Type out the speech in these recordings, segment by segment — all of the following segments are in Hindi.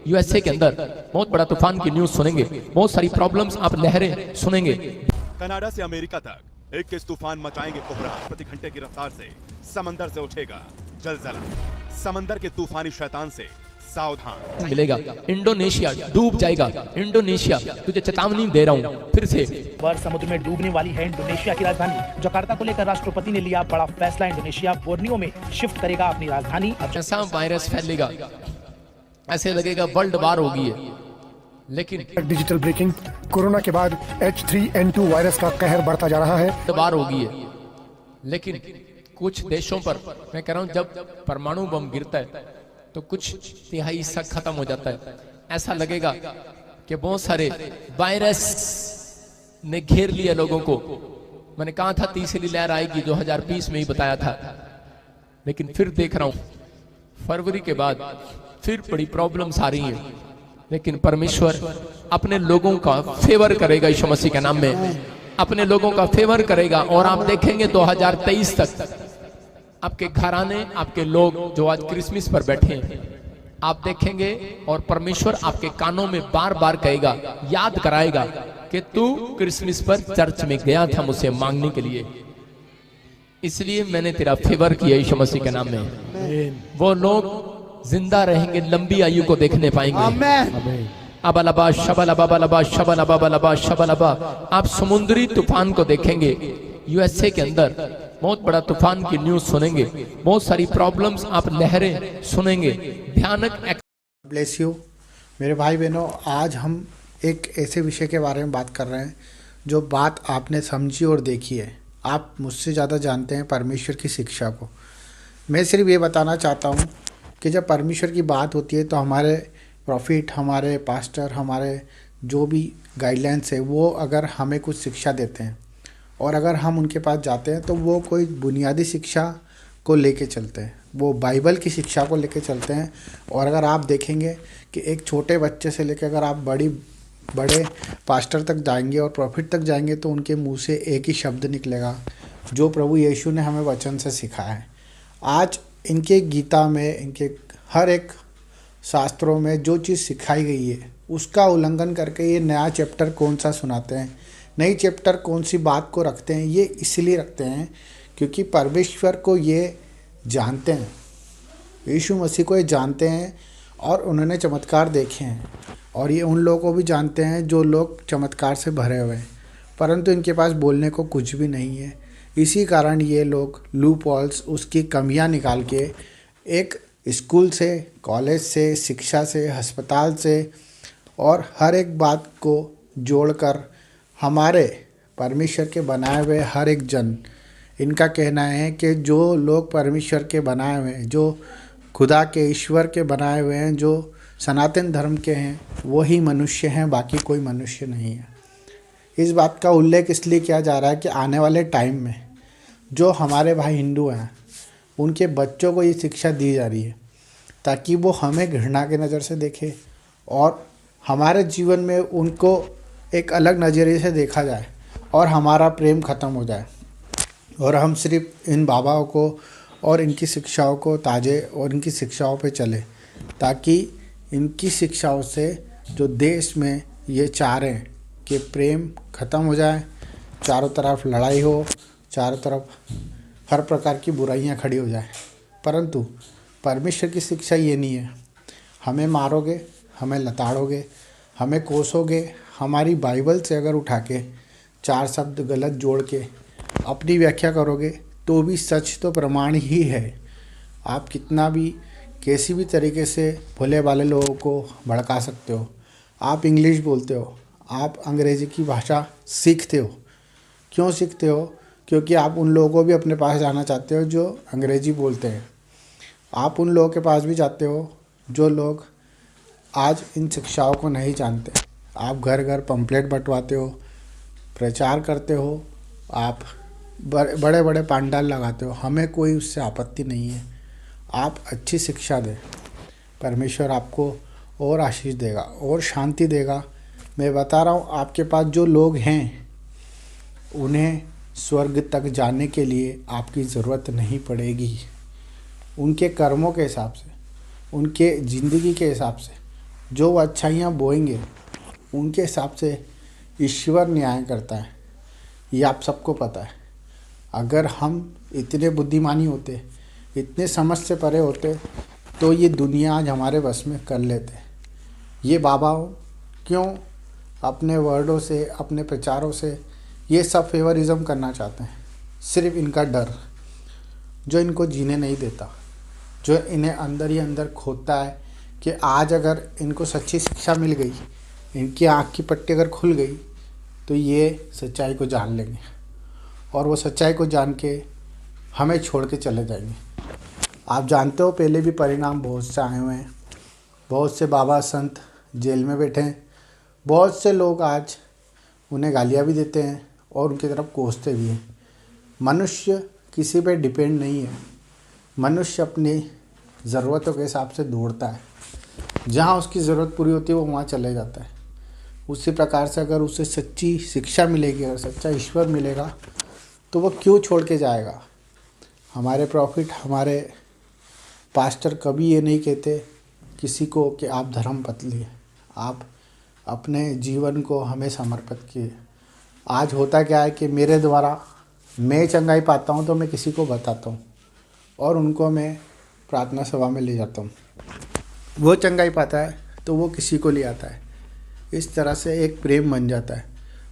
यूएसए के अंदर बहुत बड़ा तूफान की न्यूज सुनेंगे, बहुत सारी प्रॉब्लम्स, आप लहरें सुनेंगे। कनाडा से अमेरिका तक 21 तूफान मचाएंगे कोहरा, प्रति घंटे की रफ्तार से समंदर से उठेगा जलजला। समंदर के तूफानी शैतान से सावधान। मिलेगा इंडोनेशिया डूब जाएगा, इंडोनेशिया तुझे चेतावनी दे रहा हूँ फिर से। समुद्र में डूबने वाली है इंडोनेशिया की राजधानी जकार्ता को लेकर राष्ट्रपति ने लिया बड़ा फैसला। इंडोनेशिया बोर्नियो में शिफ्ट करेगा अपनी राजधानी। ऐसा वायरस फैलेगा, ऐसे लगेगा वर्ल्ड वार होगी है। लेकिन डिजिटल ब्रेकिंग, कोरोना के बाद H3N2 वायरस का कहर बढ़ता जा रहा है। बार होगी है, लेकिन कुछ देशों पर मैं कह रहा हूं जब परमाणु बम गिरता है तो कुछ तिहाई हिस्सा खत्म हो जाता है। ऐसा लगेगा कि बहुत सारे वायरस ने घेर लिया लोगों को। मैंने कहा था तीसरी लहर आएगी, 2020 में ही बताया था, लेकिन फिर देख रहा हूं फरवरी के बाद फिर बड़ी प्रॉब्लम्स आ रही हैं। लेकिन परमेश्वर अपने लोगों का फेवर करेगा, यीशु मसीह के नाम में अपने लोगों का फेवर करेगा। और आप देखेंगे 2023 तक आपके घराने, आपके लोग जो आज क्रिसमस पर बैठे हैं, आप देखेंगे और परमेश्वर आपके कानों में बार बार कहेगा, याद कराएगा कि तू क्रिसमस पर चर्च में गया था मुझसे मांगने के लिए, इसलिए मैंने तेरा फेवर किया यीशु मसीह के नाम में। वो लोग जिंदा रहेंगे, लंबी आयु को देखने पाएंगे। आमीन। अबलबा शबलबा बलबा शबलबा बलबा शबलबा। आप समुद्री तूफान को देखेंगे, यूएसए के अंदर बहुत बड़ा तूफान की न्यूज सुनेंगे, बहुत सारी प्रॉब्लम्स, आप लहरें सुनेंगे, भयानक। ब्लेस यू मेरे भाई बहनों, आज हम एक ऐसे विषय के बारे में बात कर रहे हैं जो बात आपने समझी और देखी है। आप मुझसे ज़्यादा जानते हैं परमेश्वर की शिक्षा को। मैं सिर्फ ये बताना चाहता हूँ कि जब परमेश्वर की बात होती है तो हमारे प्रॉफिट, हमारे पास्टर, हमारे जो भी गाइडलाइंस है, वो अगर हमें कुछ शिक्षा देते हैं और अगर हम उनके पास जाते हैं तो वो कोई बुनियादी शिक्षा को लेके चलते हैं, वो बाइबल की शिक्षा को लेके चलते हैं। और अगर आप देखेंगे कि एक छोटे बच्चे से लेकर अगर आप बड़े पास्टर तक जाएंगे और प्रॉफिट तक जाएंगे तो उनके मुंह से एक ही शब्द निकलेगा जो प्रभु यीशु ने हमें वचन से सिखाया है। आज इनके गीता में, इनके हर एक शास्त्रों में जो चीज़ सिखाई गई है उसका उल्लंघन करके ये नया चैप्टर कौन सा सुनाते हैं, नई चैप्टर कौन सी बात को रखते हैं। ये इसलिए रखते हैं क्योंकि परमेश्वर को ये जानते हैं, यीशु मसीह को ये जानते हैं और उन्होंने चमत्कार देखे हैं। और ये उन लोगों को भी जानते हैं जो लोग चमत्कार से भरे हुए हैं, परंतु इनके पास बोलने को कुछ भी नहीं है। इसी कारण ये लोग लूप होल्स, उसकी कमियां निकाल के एक स्कूल से, कॉलेज से, शिक्षा से, अस्पताल से और हर एक बात को जोड़कर हमारे परमेश्वर के बनाए हुए हर एक जन, इनका कहना है कि जो लोग परमेश्वर के बनाए हुए हैं, जो खुदा के, ईश्वर के बनाए हुए हैं, जो सनातन धर्म के हैं, वही मनुष्य हैं, बाकी कोई मनुष्य नहीं है। इस बात का उल्लेख इसलिए किया जा रहा है कि आने वाले टाइम में जो हमारे भाई हिंदू हैं उनके बच्चों को ये शिक्षा दी जा रही है ताकि वो हमें घृणा के नज़र से देखें और हमारे जीवन में उनको एक अलग नज़रिए से देखा जाए और हमारा प्रेम ख़त्म हो जाए और हम सिर्फ इन बाबाओं को और इनकी शिक्षाओं को ताजे और इनकी शिक्षाओं पे चले, ताकि इनकी शिक्षाओं से जो देश में ये चाह रहे हैं कि प्रेम ख़त्म हो जाए, चारों तरफ लड़ाई हो, चारों तरफ हर प्रकार की बुराइयां खड़ी हो जाए। परंतु परमेश्वर की शिक्षा ये नहीं है, हमें मारोगे, हमें लताड़ोगे, हमें कोसोगे, हमारी बाइबल से अगर उठा के चार शब्द गलत जोड़ के अपनी व्याख्या करोगे तो भी सच तो प्रमाण ही है। आप कितना भी कैसी भी तरीके से भोले वाले लोगों को भड़का सकते हो। आप इंग्लिश बोलते हो, आप अंग्रेज़ी की भाषा सीखते हो। क्यों सीखते हो? क्योंकि आप उन लोगों को भी अपने पास जाना चाहते हो जो अंग्रेज़ी बोलते हैं। आप उन लोगों के पास भी जाते हो जो लोग आज इन शिक्षाओं को नहीं जानते। आप घर घर पंपलेट बंटवाते हो, प्रचार करते हो, आप बड़े बड़े पंडाल लगाते हो। हमें कोई उससे आपत्ति नहीं है। आप अच्छी शिक्षा दें, परमेश्वर आपको और आशीष देगा और शांति देगा। मैं बता रहा हूँ, आपके पास जो लोग हैं उन्हें स्वर्ग तक जाने के लिए आपकी ज़रूरत नहीं पड़ेगी। उनके कर्मों के हिसाब से, उनके ज़िंदगी के हिसाब से जो वो अच्छाइयाँ बोएंगे उनके हिसाब से ईश्वर न्याय करता है, ये आप सबको पता है। अगर हम इतने बुद्धिमानी होते, इतने समझ से परे होते, तो ये दुनिया आज हमारे बस में कर लेते। ये बाबा क्यों अपने वर्डों से, अपने प्रचारों से ये सब फेवरिज्म करना चाहते हैं? सिर्फ इनका डर जो इनको जीने नहीं देता, जो इन्हें अंदर ही अंदर खोदता है कि आज अगर इनको सच्ची शिक्षा मिल गई, इनकी आँख की पट्टी अगर खुल गई, तो ये सच्चाई को जान लेंगे और वो सच्चाई को जान के हमें छोड़ के चले जाएंगे। आप जानते हो पहले भी परिणाम बहुत से आए हुए हैं, बहुत से बाबा संत जेल में बैठे हैं, बहुत से लोग आज उन्हें गालियाँ भी देते हैं और उनकी तरफ कोसते भी हैं। मनुष्य किसी पे डिपेंड नहीं है, मनुष्य अपनी ज़रूरतों के हिसाब से दौड़ता है, जहाँ उसकी ज़रूरत पूरी होती है वो वहाँ चले जाता है। उसी प्रकार से अगर उसे सच्ची शिक्षा मिलेगी, अगर सच्चा ईश्वर मिलेगा, तो वो क्यों छोड़ के जाएगा? हमारे प्रॉफिट, हमारे पास्टर कभी ये नहीं कहते किसी को कि आप धर्म बदलिए, आप अपने जीवन को हमें समर्पित किए। आज होता क्या है कि मेरे द्वारा मैं चंगाई पाता हूँ तो मैं किसी को बताता हूँ और उनको मैं प्रार्थना सभा में ले जाता हूँ, वो चंगाई पाता है तो वो किसी को ले आता है। इस तरह से एक प्रेम बन जाता है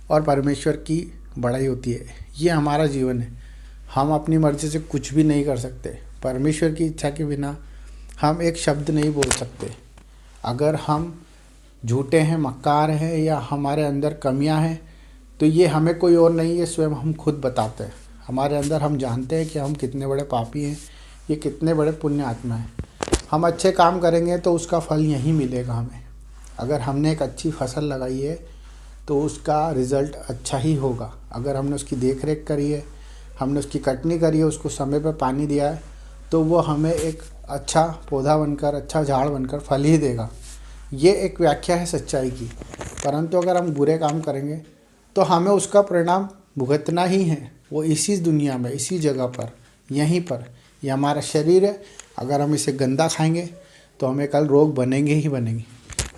और परमेश्वर की बड़ाई होती है। ये हमारा जीवन है, हम अपनी मर्ज़ी से कुछ भी नहीं कर सकते। परमेश्वर की इच्छा के बिना हम एक शब्द नहीं बोल सकते। अगर हम झूठे हैं, मक्कार हैं या हमारे अंदर कमियां हैं, तो ये हमें कोई और नहीं, ये स्वयं हम खुद बताते हैं। हमारे अंदर हम जानते हैं कि हम कितने बड़े पापी हैं, ये कितने बड़े पुण्य आत्मा हैं। हम अच्छे काम करेंगे तो उसका फल यहीं मिलेगा हमें। अगर हमने एक अच्छी फसल लगाई है तो उसका रिज़ल्ट अच्छा ही होगा। अगर हमने उसकी देख रेख करी है, हमने उसकी कटनी करी है, उसको समय पर पानी दिया है, तो वो हमें एक अच्छा पौधा बनकर, अच्छा झाड़ बनकर फल ही देगा। ये एक व्याख्या है सच्चाई की। परंतु अगर हम बुरे काम करेंगे तो हमें उसका परिणाम भुगतना ही है, वो इसी दुनिया में, इसी जगह पर, यहीं पर। ये हमारा शरीर है, अगर हम इसे गंदा खाएंगे तो हमें कल रोग बनेंगे ही बनेंगे।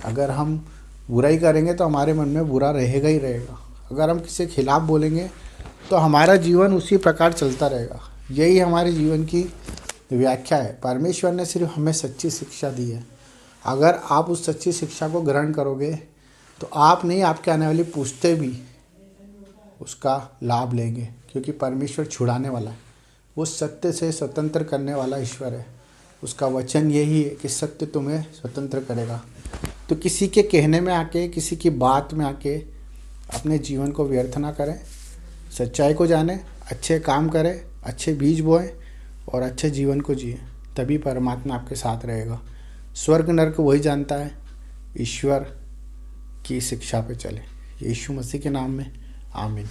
अगर हम बुराई करेंगे तो हमारे मन में बुरा रहेगा ही रहेगा। अगर हम किसी के खिलाफ़ बोलेंगे तो हमारा जीवन उसी प्रकार चलता रहेगा। यही हमारे जीवन की व्याख्या है। परमेश्वर ने सिर्फ हमें सच्ची शिक्षा दी है। अगर आप उस सच्ची शिक्षा को ग्रहण करोगे तो आप नहीं, आपके आने वाली पूछते भी उसका लाभ लेंगे, क्योंकि परमेश्वर छुड़ाने वाला है, वो सत्य से स्वतंत्र करने वाला ईश्वर है। उसका वचन यही है कि सत्य तुम्हें स्वतंत्र करेगा। तो किसी के कहने में आके, किसी की बात में आके अपने जीवन को व्यर्थ ना करें, सच्चाई को जानें, अच्छे काम करें, अच्छे बीज बोएं और अच्छे जीवन को जिए, तभी परमात्मा आपके साथ रहेगा। स्वर्ग नरक वही जानता है, ईश्वर की शिक्षा पे चले। यीशु मसीह के नाम में आमीन।